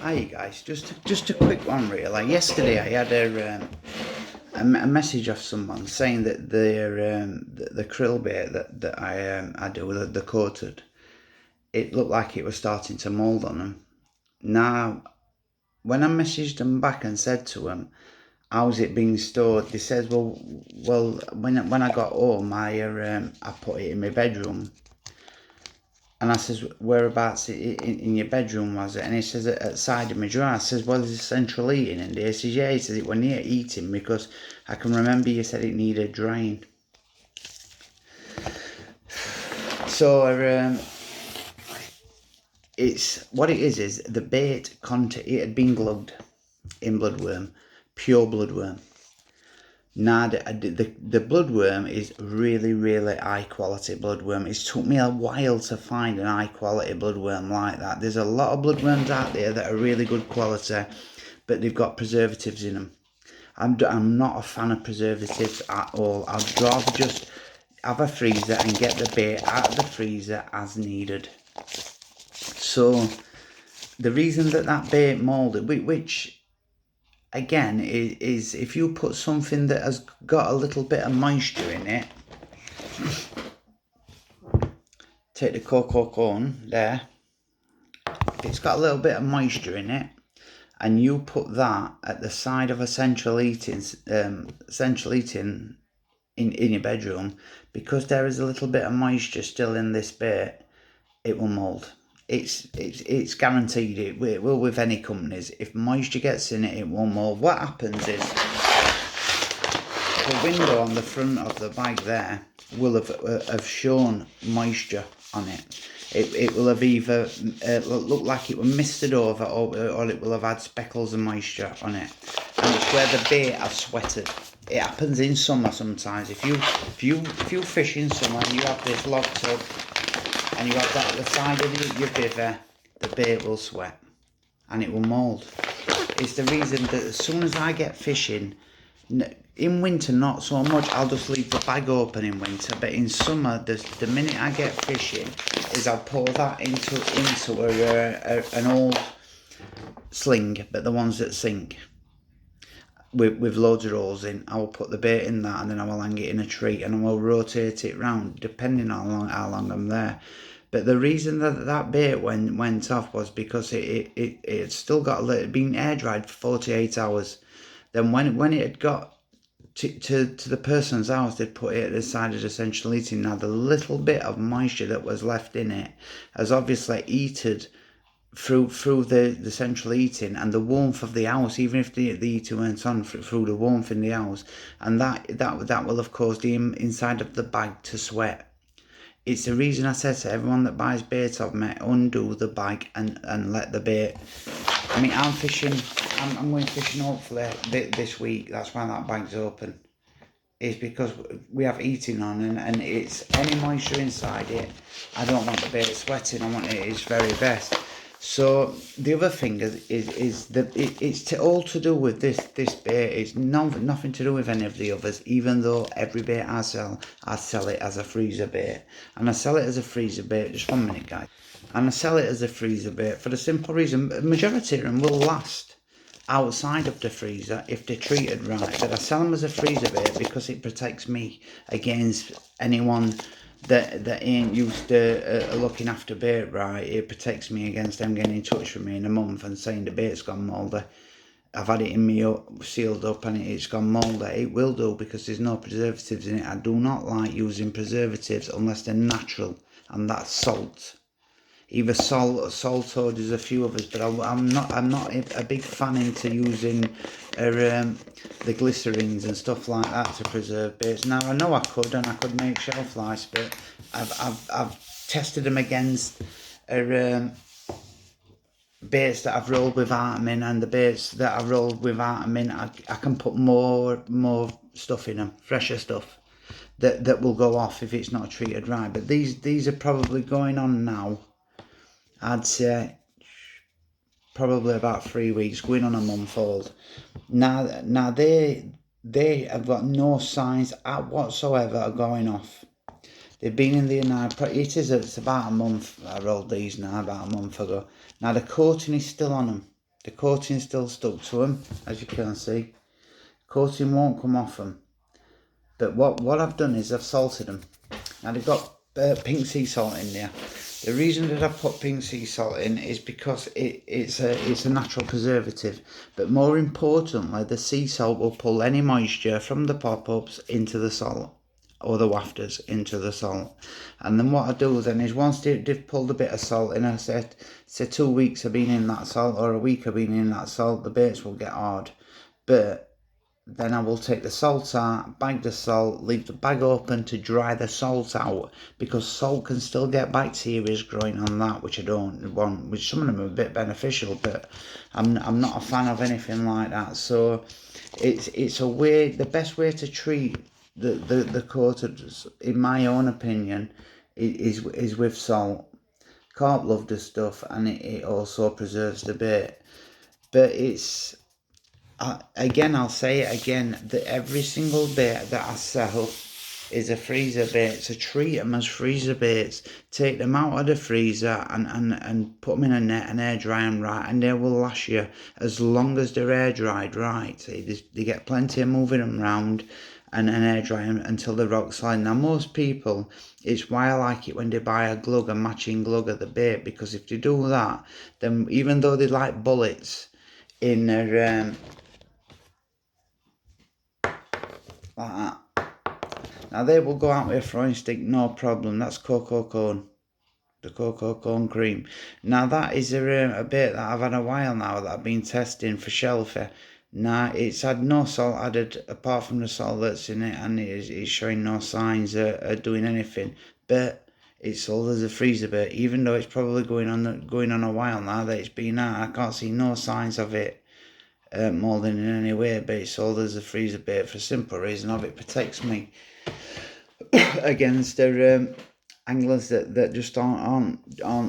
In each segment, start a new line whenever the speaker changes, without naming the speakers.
Hi guys, just a quick one really. Like yesterday, I had a message off someone saying that the krill bait that I do the coated, it looked like it was starting to mould on them. Now, when I messaged them back and said to them, "How's it being stored?" They said, "Well, when I got home, I put it in my bedroom." And I says, "Whereabouts in your bedroom was it?" And he says, "At the side of my drawer." I says, "Well, there's central heating in there." He says, "Yeah." He says, "It was near eating because I can remember you said it needed drying." So it's what it is the bait content. It had been glugged in bloodworm, pure bloodworm. Now the bloodworm is really high quality bloodworm. It's took me a while to find an high quality bloodworm like that. There's a lot of bloodworms out there that are really good quality, but they've got preservatives in them. I'm not a fan of preservatives at all. I'd rather just have a freezer and get the bait out of the freezer as needed. So the reason that bait moulded, which again is if you put something that has got a little bit of moisture in it, take the cocoa cone there, it's got a little bit of moisture in it, and you put that at the side of a central heating in your bedroom, because there is a little bit of moisture still in this bait, it will mould. It's guaranteed. It will with any companies. If moisture gets in it, it will mould. What happens is the window on the front of the bag there will have shown moisture on it. It will have either looked like it was misted over, or it will have had speckles of moisture on it, and it's where the bait has sweated. It happens in summer sometimes. If you fish in summer and you have this log tub and you have that at the side of your bivvy, the bait will sweat and it will mould. It's the reason that as soon as I get fishing, in winter not so much, I'll just leave the bag open in winter, but in summer, the minute I get fishing is I'll pour that into an old sling, but the ones that sink, with loads of holes in. I will put the bait in that, and then I will hang it in a tree, and I will rotate it round depending on how long I'm there. But the reason that bait went off was because it had still got been air dried for 48 hours. Then when it had got to the person's house, they'd put it at the side of the central heating. Now the little bit of moisture that was left in it has obviously heated through the central heating and the warmth of the house, even if the heater weren't on, through the warmth in the house, and that will have caused the inside of the bag to sweat. It's the reason I said to everyone that buys bait of me, undo the bag and let the bait. I mean, I'm going fishing hopefully this week. That's why that bag's open. Is because we have heating on, and it's any moisture inside it. I don't want the bait sweating. I want it its very best. So the other thing is that it's all to do with this bait. It's nothing to do with any of the others. Even though every bait I sell it as a freezer bait, and I sell it as a freezer bait. Just 1 minute, guys. And I sell it as a freezer bait for the simple reason the majority of them will last outside of the freezer if they're treated right. But I sell them as a freezer bait because it protects me against anyone that ain't used to looking after bait right. It protects me against them getting in touch with me in a month and saying the bait's gone mouldy. I've had it in me sealed up and it's gone mouldy. It will do because there's no preservatives in it. I do not like using preservatives unless they're natural, and that's salt. Either salt, or there's a few others, but I'm not a big fan into using the glycerines and stuff like that to preserve baits. Now I know I could make shelf life, but I've tested them against baits that I've rolled without them in, and the baits that I've rolled without them in, I can put more stuff in them, fresher stuff that will go off if it's not treated right. But these are probably going on now, I'd say probably about 3 weeks, going on a month old. Now they have got no signs whatsoever of going off. They've been in there now. It's about a month. I rolled these now about a month ago. Now the coating is still on them. The coating's still stuck to them, as you can see. Coating won't come off them. But what I've done is I've salted them. Now they've got pink sea salt in there. The reason that I put pink sea salt in is because it's a natural preservative. But more importantly, the sea salt will pull any moisture from the pop-ups into the salt, or the wafters into the salt. And then what I do then is once they've pulled a bit of salt in, I say 2 weeks I've been in that salt, or a week I've been in that salt, the baits will get hard. But then I will take the salt out, bag the salt, leave the bag open to dry the salt out, because salt can still get bacteria growing on that, which I don't want, which some of them are a bit beneficial, but I'm not a fan of anything like that. So it's a way, the best way to treat the coated, in my own opinion, is with salt. Carp love the stuff, and it also preserves the bait. But it's, again, I'll say it again, that every single bait that I sell is a freezer bait. So treat them as freezer baits. Take them out of the freezer and put them in a net and air dry them right, and they will last you as long as they're air dried right. They get plenty of moving them around and air dry them until they're rock solid. Now most people, it's why I like it when they buy a matching glug of the bait, because if they do that, then even though they like bullets in their like that, now they will go out with a throwing stick, no problem. That's cocoa cone, the cocoa cone cream. Now that is a bait that I've had a while now that I've been testing for shellfish. Now it's had no salt added apart from the salt that's in it, and it's showing no signs of doing anything. But it's sold as a freezer bait, even though it's probably going on a while now that it's been out. I can't see no signs of it moulding in any way, but it's sold as a freezer bait for a simple reason of it protects me against the anglers that just aren't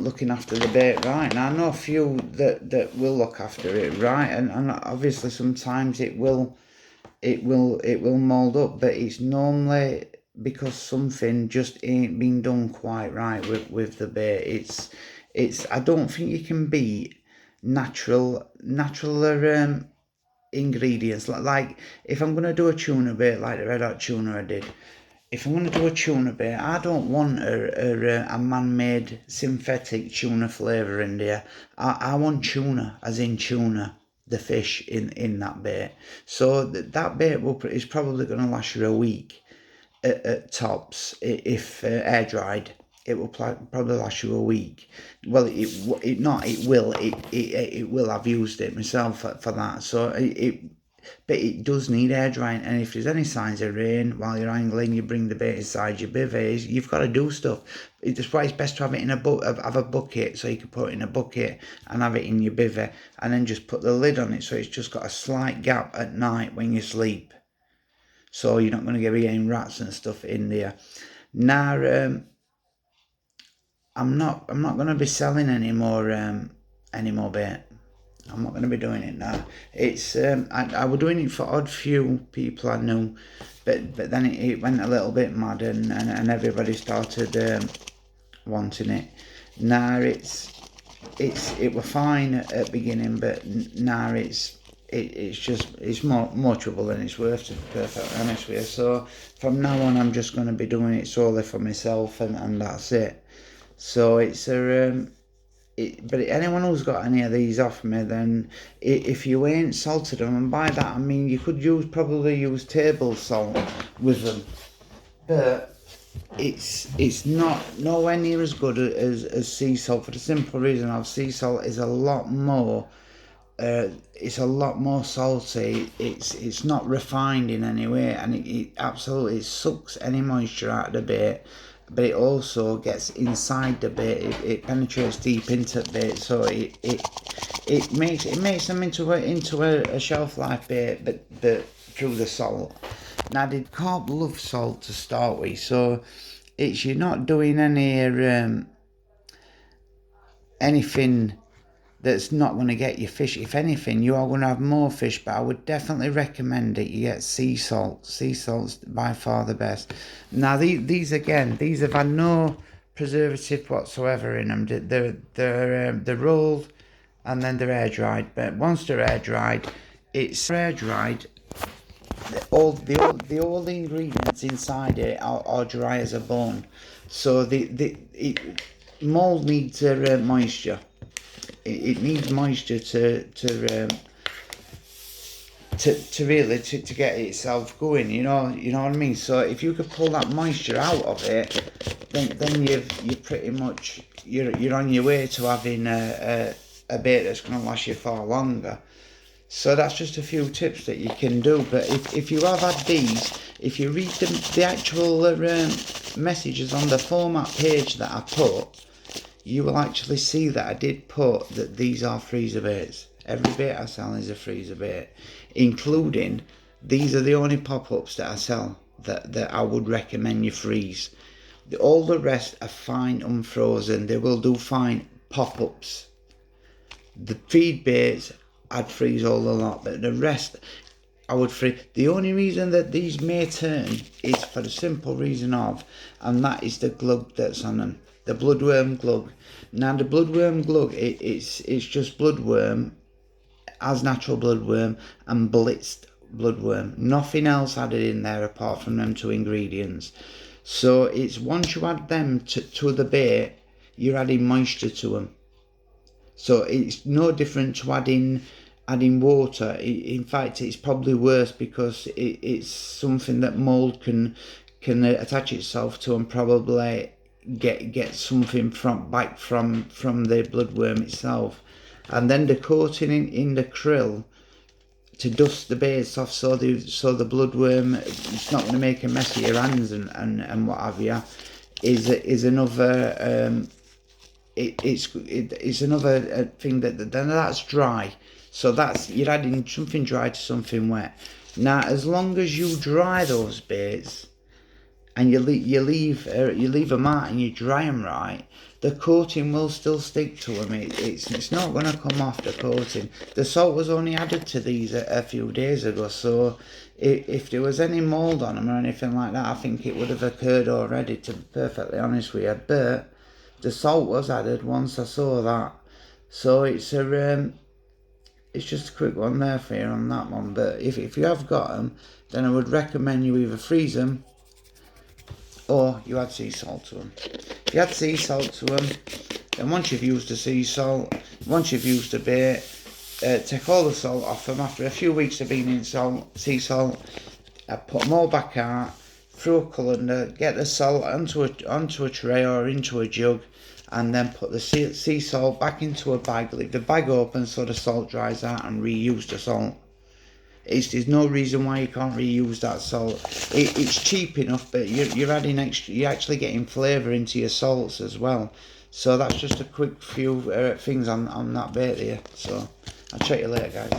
looking after the bait right. Now I know a few that will look after it right, and obviously sometimes it will mould up, but it's normally because something just ain't been done quite right with the bait. It's I don't think you can beat natural ingredients. Like if I'm gonna do a tuna bait like the red hot tuna I did, if I'm going to do a tuna bait, I don't want a man-made synthetic tuna flavour in there. I want tuna, as in tuna, the fish in that bait. So that bait is probably going to last you a week at tops. If air dried, it will probably last you a week. Well, it will. I've used it myself for that. So but it does need air drying, and if there's any signs of rain while you're angling, you bring the bait inside your bivvy. You've got to do stuff. That's why it's best to have it in have a bucket, so you can put it in a bucket and have it in your bivvy, and then just put the lid on it, so it's just got a slight gap at night when you sleep, so you're not going to get any rats and stuff in there. Now, I'm not going to be selling any more bait. I'm not going to be doing it now. It's I was doing it for odd few people I knew, but then it went a little bit mad, and everybody started wanting it. Now it was fine at the beginning, but now it's more trouble than it's worth, to be perfectly honest with you. So from now on, I'm just going to be doing it solely for myself, and that's it. So it's but anyone who's got any of these off me, then if you ain't salted them, and by that I mean you could probably use table salt with them, but it's not nowhere near as good as sea salt, for the simple reason of sea salt is a lot more it's a lot more salty. It's not refined in any way, and it absolutely sucks any moisture out of the bait, but it also gets inside the bait. It penetrates deep into the bait, so it makes them into a shelf life bait, but through the salt. Now the carp love salt to start with, so you're not doing anything that's not going to get you fish. If anything, you are going to have more fish, but I would definitely recommend it. You get sea salt. Sea salt's by far the best. Now these have had no preservative whatsoever in them. They're rolled and then they're air dried. But once they're air dried, all the ingredients inside it are dry as a bone. So mold needs moisture. It needs moisture to really get itself going. You know what I mean. So if you could pull that moisture out of it, then you're pretty much you're on your way to having a bait that's going to last you far longer. So that's just a few tips that you can do. But if you have had these, if you read the actual messages on the format page that I put, you will actually see that I did put that these are freezer baits. Every bait I sell is a freezer bait, including these are the only pop-ups that I sell that I would recommend you freeze. All the rest are fine unfrozen. They will do fine pop-ups. The feed baits I'd freeze all a lot, but the rest I would freeze. The only reason that these may turn is for the simple reason of, and that is the glug that's on them, the bloodworm glug. Now the bloodworm glug, it's just bloodworm as natural bloodworm and blitzed bloodworm. Nothing else added in there apart from them two ingredients. So it's once you add them to the bait, you're adding moisture to them. So it's no different to adding water. In fact, it's probably worse because it's something that mold can attach itself to and probably get something from the bloodworm itself. And then the coating in the krill to dust the baits off, so the bloodworm, it's not going to make a mess of your hands and what have you, is another it's another thing that's dry. So you're adding something dry to something wet. Now, as long as you dry those baits and you leave them out and you dry them right, the coating will still stick to them. It's not going to come off the coating. The salt was only added to these a few days ago, so if there was any mold on them or anything like that, I think it would have occurred already, to be perfectly honest with you. But the salt was added once I saw that, so it's just a quick one there for you on that one. But if you have got them, then I would recommend you either freeze them or you add sea salt to them. If you add sea salt to them, then once you've used the sea salt, once you've used the bait, take all the salt off them. After a few weeks of being in sea salt, put them all back out through a colander, get the salt onto a tray or into a jug, and then put the sea salt back into a bag. Leave the bag open so the salt dries out and reuse the salt. There's no reason why you can't reuse that salt. It's cheap enough, but you're adding extra. You're actually getting flavour into your salts as well. So that's just a quick few things on that bait there. So I'll check you later, guys.